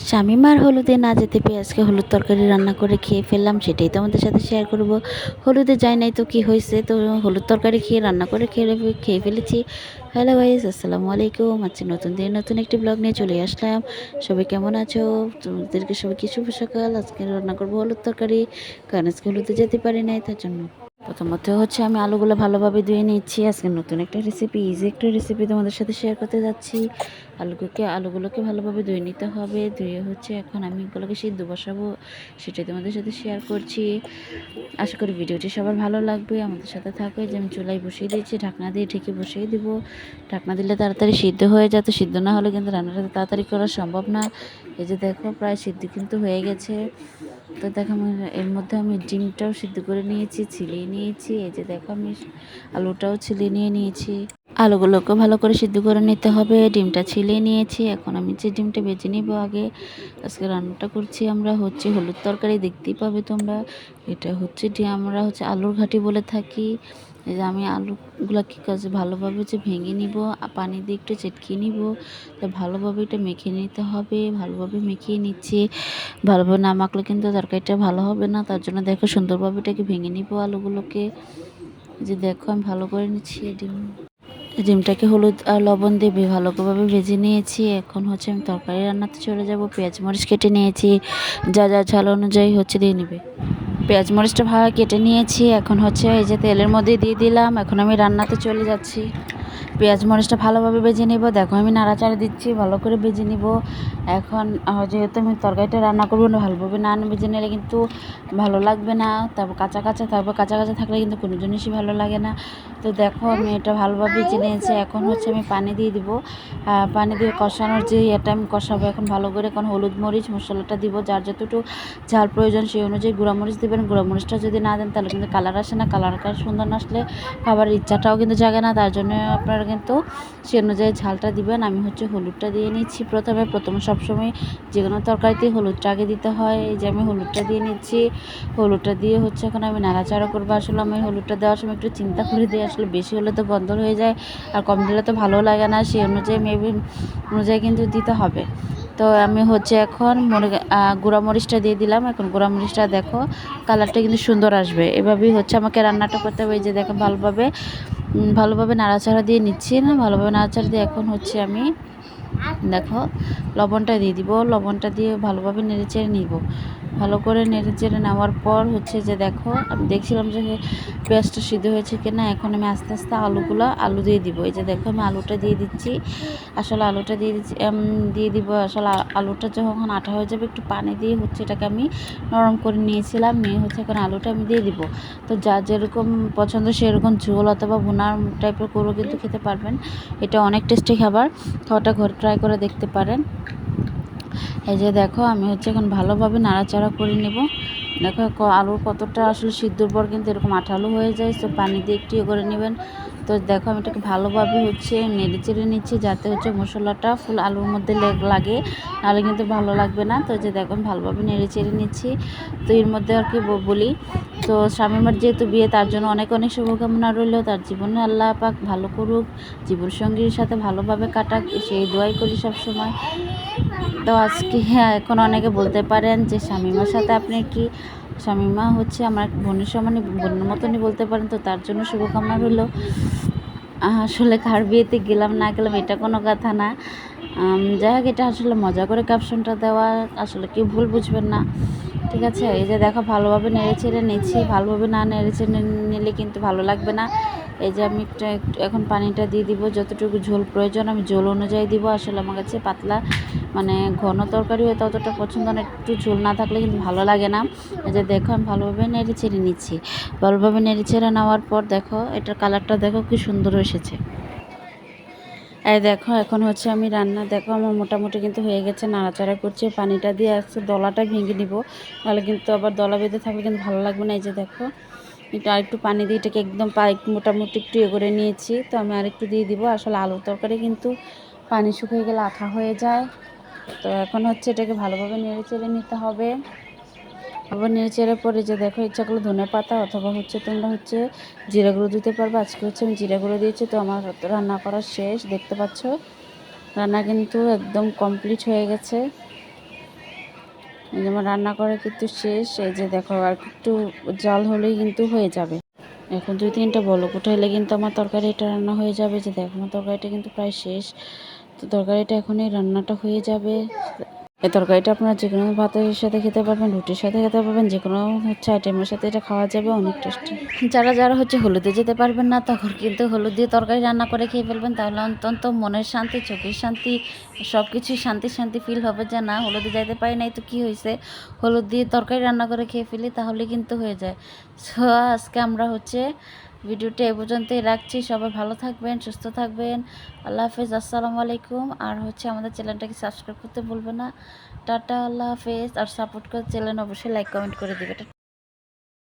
শামিমার হলুদে না যেতে পেয়ে আজকে হলুদ তরকারি রান্না করে খেয়ে ফেললাম, সেটাই তো আমাদের সাথে শেয়ার করব। হলুদে যায় নাই তো কি হয়েছে, তো হলুদ তরকারি খেয়ে রান্না করে খেয়ে ফেলেছি। হ্যালো গাইস, আসসালামু আলাইকুম। আজকে নতুন দিন নতুন একটি ব্লগ নিয়ে চলে আসলাম। সবাই কেমন আছো? তোমাদেরকে সবাইকে শুভ সকাল। আজকে রান্না করবো হলুদ তরকারি, কারণ আজকে হলুদে যেতে পারি নাই, তার জন্য প্রথমত হচ্ছে আমি আলুগুলো ভালোভাবে ধুয়ে নিচ্ছি। আজকে নতুন একটা রেসিপি, ইজি একটা রেসিপি তোমাদের সাথে শেয়ার করতে যাচ্ছি। আলুগুলোকে ভালোভাবে ধুয়ে নিতে হবে। ধুয়ে হচ্ছে এখন আমি এগুলোকে সিদ্ধ বসাবো, সেটাই তোমাদের সাথে শেয়ার করছি। আশা করি ভিডিওটি সবার ভালো লাগবে, আমাদের সাথে থাকবে। যে আমি চুলায় বসিয়ে দিয়েছি, ঢাকনা দিয়ে ঢেকে বসিয়ে দিব। ঢাকনা দিলে তাড়াতাড়ি সিদ্ধ হয়ে যাতে, সিদ্ধ না হলে কিন্তু রান্নাটা তাড়াতাড়ি করা সম্ভব না। এই যে দেখো প্রায় সিদ্ধ কিন্তু হয়ে গেছে। তো দেখো এর মধ্যে আমি ডিমটাও সিদ্ধ করে নিয়েছি, ছিলিয়ে নিয়েছি। এই যে দেখো আমি আলুটাও ছিলিয়ে নিয়েছি। আলুগুলোকে ভালো করে সিদ্ধ করে নিতে হবে। ডিমটা ছিলিয়ে নিয়েছি, এখন আমি যে ডিমটা ভেজে নিব আগে। আজকে রান্নাটা করছি আমরা হচ্ছে হলুদ তরকারি, দেখতেই পাবে তোমরা। এটা হচ্ছে আমরা হচ্ছে আলুর ঘাটি বলে থাকি। এই যে আমি আলুগুলোকে ভালোভাবে যে ভেঙে নিব, পানি দিয়ে একটু চেটকিয়ে নিব। তো ভালোভাবে এটা মেখে নিতে হবে, ভালোভাবে মেখিয়ে নিচ্ছি। ভালোভাবে না মাখলে কিন্তু তরকারিটা ভালো হবে না, তার জন্য দেখো সুন্দরভাবে এটাকে ভেঙে নিব আলুগুলোকে। যে দেখো আমি ভালো করে নিচ্ছি ডিমটাকে হলুদ আর লবণ দিয়ে ভালোভাবে ভেজে নিয়েছি। এখন হচ্ছে আমি তরকারি রান্নাতে চলে যাব। পেঁয়াজ মরিচ কেটে নিয়েছি, যা যা ঝাল অনুযায়ী হচ্ছে দিয়ে নিবে। পেঁয়াজ মরিচটা ভালো কেটে নিয়েছি, এখন হচ্ছে এই যে তেলের মধ্যে দিয়ে দিলাম। এখন আমি রান্নাতে চলে যাচ্ছি। পেঁয়াজ মরিচটা ভালোভাবে ভেজে নেব। দেখো আমি নাড়াচাড়া দিচ্ছি, ভালো করে ভেজে নিব। এখন যেহেতু আমি তরকারিটা রান্না করবো না, ভালোভাবে না ভেজে নিলে কিন্তু ভালো লাগবে না। তারপর কাঁচা কাঁচা থাকলে কিন্তু কোনো জিনিসই ভালো লাগে না। তো দেখো আমি এটা ভালোভাবে ভেজে নিয়েছি। এখন হচ্ছে আমি পানি দিয়ে দিব। পানি দিয়ে কষানোর যে এটা আমি কষাবো এখন ভালো করে। এখন হলুদ মরিচ মশলাটা দিব, যার যতটুকু ঝাল প্রয়োজন সেই অনুযায়ী গুঁড়ামরিচ দেবেন। গুঁড়ামরিচটা যদি না দেন তাহলে কিন্তু কালার আসে না, কালারটা সুন্দর না আসলে খাবারের ইচ্ছাটাও কিন্তু জাগে না, তার জন্য আপনারা কিন্তু সে অনুযায়ী ঝালটা দিবেন। আমি হচ্ছে হলুদটা দিয়ে নিচ্ছি প্রথমে সবসময় যে কোনো তরকারিতে হলুদটা আগে দিতে হয়। এই যে আমি হলুদটা দিয়ে নিচ্ছি। হলুদটা দিয়ে হচ্ছে এখন আমি নাড়াচাড়া করবো। আসলে আমি হলুদটা দেওয়ার সময় একটু চিন্তা করে দিই, আসলে বেশি হলে তো গন্ধ হয়ে যায়, আর কম দিলে তো ভালো লাগে না, সেই অনুযায়ী কিন্তু দিতে হবে। তো আমি হচ্ছে এখন গুঁড়ামরিচটা দিয়ে দিলাম। এখন গুঁড়ামরিচটা দেখো কালারটা কিন্তু সুন্দর আসবে। এভাবেই হচ্ছে আমাকে রান্নাটা করতে হবে। এই যে দেখো ভালোভাবে নাড়াচাড়া দিয়ে নিচ্ছি না, ভালোভাবে নাড়াচাড়া দিয়ে এখন হচ্ছে আমি দেখো লবণটা দিয়ে দিব। লবণটা দিয়ে ভালোভাবে নেড়েচেড়ে নিব। ভালো করে নেড়েচেড়ে নেওয়ার পর হচ্ছে যে দেখো আমি দেখছিলাম যে পেঁয়াজটা সিদ্ধ হয়েছে কিনা। এখন আমি আস্তে আস্তে আলু দিয়ে দিব। এই যে দেখো আমি আলুটা দিয়ে দিচ্ছি। আসলে আলুটা দিয়ে দিব। আসলে আলুটা যখন আঠা হয়ে যাবে একটু পানি দিয়ে হচ্ছে এটাকে আমি নরম করে নিয়েছিলাম, নিয়ে হচ্ছে এখন আলুটা আমি দিয়ে দিব। তো যার যেরকম পছন্দ সেরকম ঝোল অথবা ভুনার টাইপের করেও কিন্তু খেতে পারবেন। এটা অনেক টেস্টি খাবার, খাওয়াটা ঘরে ট্রাই করে দেখতে পারেন। এই যে দেখো আমি হচ্ছে এখন ভালোভাবে নাড়াচাড়া করে নেব। দেখো আলুর কতটা আসলে সিদ্ধর পর কিন্তু এরকম আঠালো হয়ে যায়, তো পানি দিয়ে একটু করে নেবেন। তো দেখো আমি এটাকে ভালোভাবে হচ্ছে নেড়ে নিচ্ছি, যাতে হচ্ছে মশলাটা ফুল আলুর মধ্যে লাগে, নাহলে কিন্তু ভালো লাগবে না। তো যে দেখো আমি ভালোভাবে নেড়ে নিচ্ছি। তো এর মধ্যে আর কি বলি, তো শামিমার যেহেতু বিয়ে, তার জন্য অনেক অনেক শুভকামনা রইল। তার জীবনে আল্লাহ পাক ভালো করুক, জীবনসঙ্গীর সাথে ভালোভাবে কাটাক, সেই দোয়াই করি সবসময়। তো আজকে এখন অনেকে বলতে পারেন যে শামিমার সাথে আপনি কি, শামিমা হচ্ছে আমার বোনের সমানই, বোনের মতনই বলতে পারেন। তো তার জন্য শুভকামনা রইল। আসলে কার বিয়েতে গেলাম না গেলাম এটা কোনো কথা না। যাই হোক, এটা আসলে মজা করে ক্যাপশনটা দেওয়া, আসলে কেউ ভুল বুঝবেন না, ঠিক আছে। এই যে দেখো ভালোভাবে নেড়েচেড়ে নিচ্ছি। ভালোভাবে না নেড়েচেড়ে নিলে কিন্তু ভালো লাগবে না। এই যে আমি একটু এখন পানিটা দিয়ে দিব, যতটুকু ঝোল প্রয়োজন আমি ঝোল অনুযায়ী দিব। আসলে আমার কাছে পাতলা মানে ঘন তরকারি হয় ততটা পছন্দ না, একটু ঝোল না থাকলে কিন্তু ভালো লাগে না। এই যে দেখো আমি ভালোভাবে নেড়েচেড়ে নিচ্ছি। ভালোভাবে নেড়েচেড়ে নেওয়ার পর দেখো এটার কালারটা দেখো কি সুন্দর এসেছে। এই দেখো এখন হচ্ছে আমি রান্না দেখো আমার মোটামুটি কিন্তু হয়ে গেছে। নাড়াচাড়া করছি, পানিটা দিয়ে আসছে দলাটা ভেঙে নিব, নাহলে কিন্তু আবার দলা বেঁধে থাকলে কিন্তু ভালো লাগবে না। এই যে দেখো একটু আরেকটু পানি দিয়ে এটাকে একদম মোটামুটি একটু করে নিয়েছি। তো আমি আরেকটু দিয়ে দিব। আসলে আলুর তরকারি কিন্তু পানি শুকিয়ে গেলে আঠা হয়ে যায়। তো এখন হচ্ছে এটাকে ভালোভাবে নেড়ে চেড়ে নিতে হবে। আবার নেড়ে চেড়ে পরে যে দেখো ইচ্ছা করলে ধনেপাতা অথবা হচ্ছে তোমরা হচ্ছে জিরা গুঁড়ো দিতে পারবে। আজকে হচ্ছে আমি জিরা গুঁড়ো দিয়েছি। তো আমার রান্না করা শেষ, দেখতে পাচ্ছ রান্না কিন্তু একদম কমপ্লিট হয়ে গেছে। এই যেমন রান্না করা কিন্তু শেষ। এই যে দেখো আর একটু জাল হলেই কিন্তু হয়ে যাবে। এখন 2-3টা বলক উঠাইলে কিন্তু আমার তরকারিটা রান্না হয়ে যাবে। যে দেখো আমার তরকারিটা কিন্তু প্রায় শেষ। তো তরকারিটা এখনই রান্নাটা হয়ে যাবে। এই তরকারিটা আপনারা যে কোনো ভাতের সাথে খেতে পারবেন, রুটির সাথে খেতে পারবেন, যে কোনো আইটেমের সাথে এটা খাওয়া যাবে, অনেক টেস্টি। যারা যারা হলুদে যেতে পারবেন না, তখন কিন্তু হলুদ দিয়ে তরকারি রান্না করে খেয়ে ফেলবেন। তাহলে অন্তত মনের শান্তি, চোখের শান্তি, সব কিছুই শান্তি শান্তি ফিল হবে। যে না, হলুদে যাইতে পারি নাই তো কী হয়েছে, হলুদ দিয়ে তরকারি রান্না করে খেয়ে ফেলি, তাহলে কিন্তু হয়ে যায়। সো আজকে আমরা ভিডিওটা এ পর্যন্তই রাখছি। সবাই ভালো থাকবেন, সুস্থ থাকবেন। আল্লাহ হাফেজ, আসসালামু আলাইকুম। আর আমাদের চ্যানেলটাকে সাবস্ক্রাইব করতে ভুলবেন না। টাটা, আল্লাহ হাফেজ। আর সাপোর্ট করে চ্যানেল অবশ্যই লাইক কমেন্ট করে দিবে।